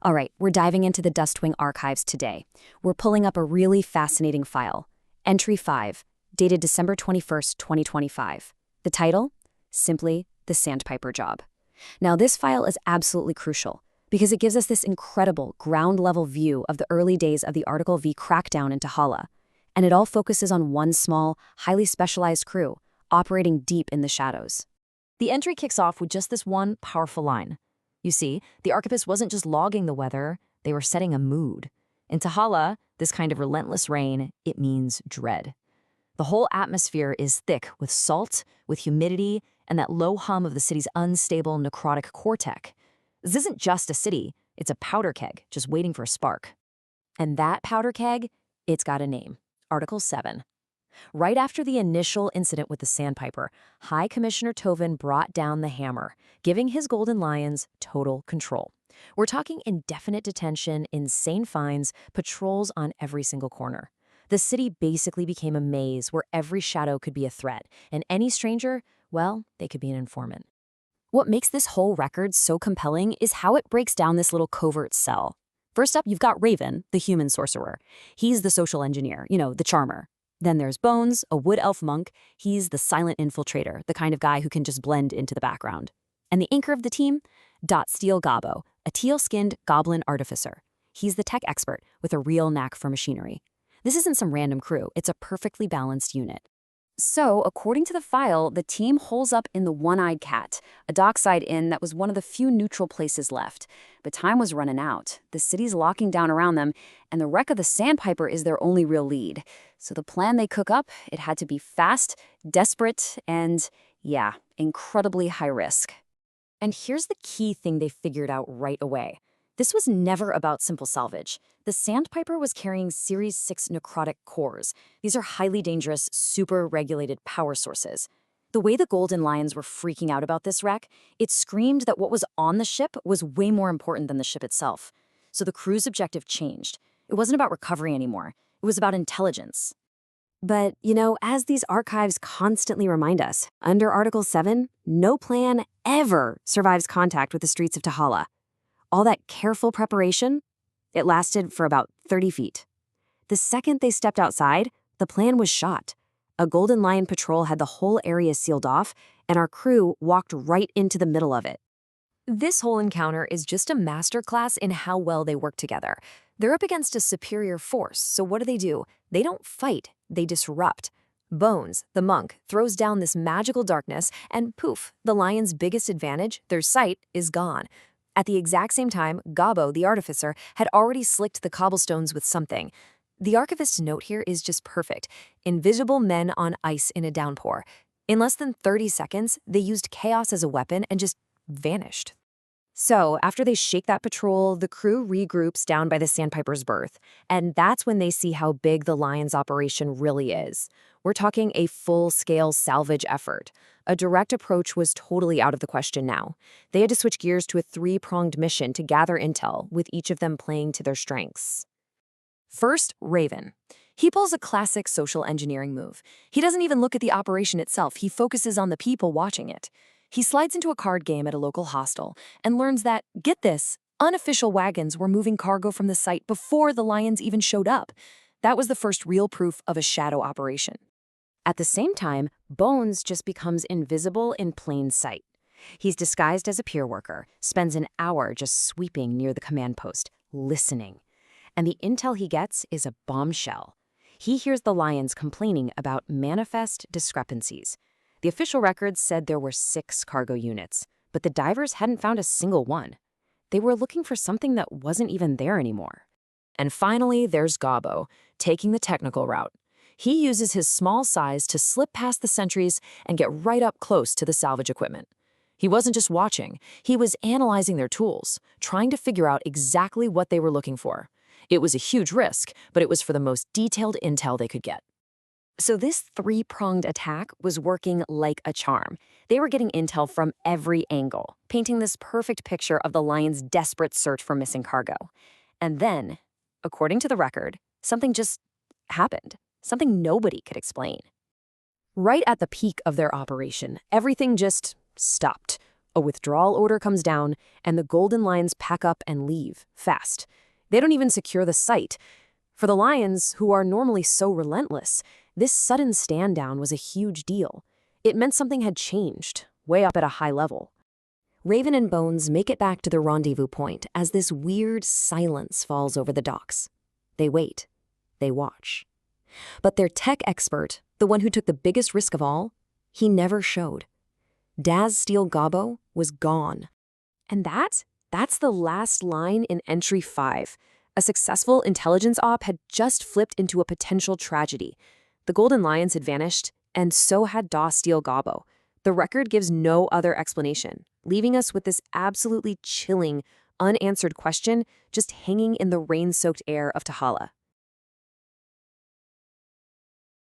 All right, we're diving into the Dustwing archives today. We're pulling up a really fascinating file. Entry 5, dated December 21st, 2025. The title? Simply, The Sandpiper Job. Now, this file is absolutely crucial because it gives us this incredible ground-level view of the early days of the Article V crackdown in Tahala. And it all focuses on one small, highly specialized crew, operating deep in the shadows. The entry kicks off with just this one powerful line. You see, the archivist wasn't just logging the weather, they were setting a mood. In Tahala, this kind of relentless rain, it means dread. The whole atmosphere is thick with salt, with humidity, and that low hum of the city's unstable necrotic core tech. This isn't just a city, it's a powder keg just waiting for a spark. And that powder keg, it's got a name, Article 7. Right after the initial incident with the Sandpiper, High Commissioner Tovin brought down the hammer, giving his Golden Lions total control. We're talking indefinite detention, insane fines, patrols on every single corner. The city basically became a maze where every shadow could be a threat, and any stranger, well, they could be an informant. What makes this whole record so compelling is how it breaks down this little covert cell. First up, you've got Raven, the human sorcerer. He's the social engineer, the charmer. Then there's Bones, a wood elf monk. He's the silent infiltrator, the kind of guy who can just blend into the background. And the anchor of the team? Steel Gobbo, a teal-skinned goblin artificer. He's the tech expert with a real knack for machinery. This isn't some random crew, it's a perfectly balanced unit. So, according to the file, the team holes up in the One-Eyed Cat, a dockside inn that was one of the few neutral places left. But time was running out. The city's locking down around them, and the wreck of the Sandpiper is their only real lead. So the plan they cook up, it had to be fast, desperate, and, yeah, incredibly high risk. And here's the key thing they figured out right away. This was never about simple salvage. The Sandpiper was carrying Series 6 necrotic cores. These are highly dangerous, super-regulated power sources. The way the Golden Lions were freaking out about this wreck, it screamed that what was on the ship was way more important than the ship itself. So the crew's objective changed. It wasn't about recovery anymore. It was about intelligence. But, as these archives constantly remind us, under Article 7, no plan ever survives contact with the streets of Tahala. All that careful preparation, it lasted for about 30 feet. The second they stepped outside, the plan was shot. A Golden Lion patrol had the whole area sealed off, and our crew walked right into the middle of it. This whole encounter is just a masterclass in how well they work together. They're up against a superior force, so what do? They don't fight, they disrupt. Bones, the monk, throws down this magical darkness, and poof, the lion's biggest advantage, their sight, is gone. At the exact same time, Gobbo, the artificer, had already slicked the cobblestones with something. The archivist's note here is just perfect. Invisible men on ice in a downpour. In less than 30 seconds, they used chaos as a weapon and just vanished. So, after they shake that patrol, the crew regroups down by the Sandpiper's berth. And that's when they see how big the Lion's operation really is. We're talking a full-scale salvage effort. A direct approach was totally out of the question now. They had to switch gears to a three-pronged mission to gather intel, with each of them playing to their strengths. First, Raven. He pulls a classic social engineering move. He doesn't even look at the operation itself, he focuses on the people watching it. He slides into a card game at a local hostel and learns that, get this, unofficial wagons were moving cargo from the site before the Lions even showed up. That was the first real proof of a shadow operation. At the same time, Bones just becomes invisible in plain sight. He's disguised as a pier worker, spends an hour just sweeping near the command post, listening. And the intel he gets is a bombshell. He hears the Lions complaining about manifest discrepancies. The official records said there were 6 cargo units, but the divers hadn't found a single one. They were looking for something that wasn't even there anymore. And finally, there's Gobbo, taking the technical route. He uses his small size to slip past the sentries and get right up close to the salvage equipment. He wasn't just watching, he was analyzing their tools, trying to figure out exactly what they were looking for. It was a huge risk, but it was for the most detailed intel they could get. So this three-pronged attack was working like a charm. They were getting intel from every angle, painting this perfect picture of the Lions' desperate search for missing cargo. And then, according to the record, something just happened. Something nobody could explain. Right at the peak of their operation, everything just stopped. A withdrawal order comes down, and the Golden Lions pack up and leave, fast. They don't even secure the site. For the Lions, who are normally so relentless, this sudden stand-down was a huge deal. It meant something had changed, way up at a high level. Raven and Bones make it back to the rendezvous point as this weird silence falls over the docks. They wait. They watch. But their tech expert, the one who took the biggest risk of all, he never showed. Daz Steele Gobbo was gone. And that's the last line in Entry 5. A successful intelligence op had just flipped into a potential tragedy. The Golden Lions had vanished, and so had Daz Steele Gobbo. The record gives no other explanation, leaving us with this absolutely chilling, unanswered question just hanging in the rain-soaked air of Tahala.